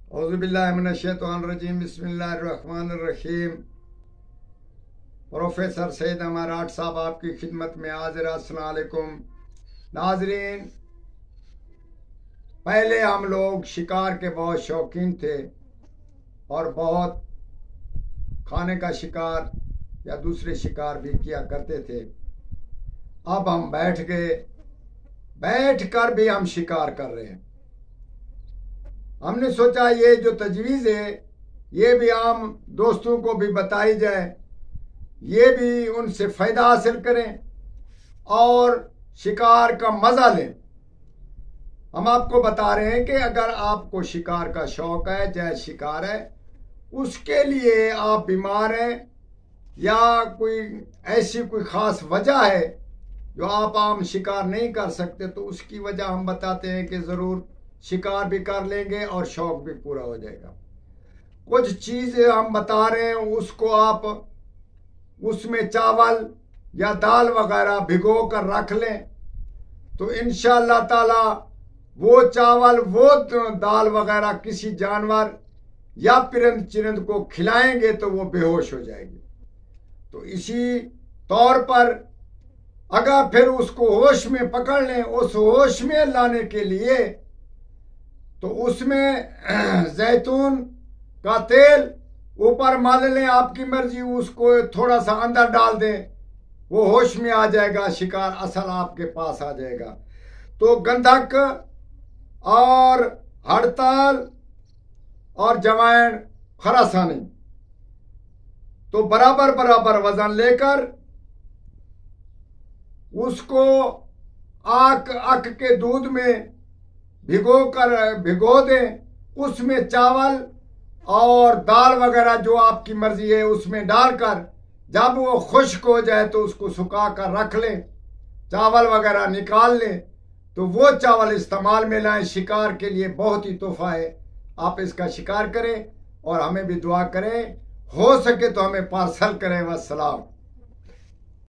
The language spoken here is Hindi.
औज़ुबिल्लाहिमिनश्शैतानिर्रजीम बिस्मिल्लाहिर्रहमानिर्रहीम। प्रोफेसर सैयद अमाराट साहब आपकी खिदमत में हाजिर। अस्सलाम वालेकुम नाजरीन, पहले हम लोग शिकार के बहुत शौकीन थे और बहुत खाने का शिकार या दूसरे शिकार भी किया करते थे। अब हम बैठ कर भी हम शिकार कर रहे हैं। हमने सोचा ये जो तजवीज़ है ये भी आम दोस्तों को भी बताई जाए, ये भी उनसे फ़ायदा हासिल करें और शिकार का मज़ा लें। हम आपको बता रहे हैं कि अगर आपको शिकार का शौक़ है, जायज़ शिकार है, उसके लिए आप बीमार हैं या कोई ऐसी कोई ख़ास वजह है जो आप आम शिकार नहीं कर सकते, तो उसकी वजह हम बताते हैं कि ज़रूर शिकार भी कर लेंगे और शौक़ भी पूरा हो जाएगा। कुछ चीज़ें हम बता रहे हैं, उसको आप उसमें चावल या दाल वगैरह भिगो कर रख लें तो इंशाअल्लाह ताला वो चावल वो दाल वगैरह किसी जानवर या परिंद चिरिंद को खिलाएंगे तो वो बेहोश हो जाएगी। तो इसी तौर पर अगर फिर उसको होश में पकड़ लें, उस होश में लाने के लिए तो उसमें जैतून का तेल ऊपर मल लें, आपकी मर्जी, उसको थोड़ा सा अंदर डाल दें, वो होश में आ जाएगा, शिकार असल आपके पास आ जाएगा। तो गंधक और हड़ताल और जवैन खरासानी तो बराबर बराबर वजन लेकर उसको आक के दूध में भिगो दें, उसमें चावल और दाल वगैरह जो आपकी मर्जी है उसमें डालकर जब वो खुश्क हो जाए तो उसको सुखा कर रख लें, चावल वगैरह निकाल लें, तो वो चावल इस्तेमाल में लाएं। शिकार के लिए बहुत ही तोहफा है, आप इसका शिकार करें और हमें भी दुआ करें, हो सके तो हमें पार्सल करें। वस्सलाम।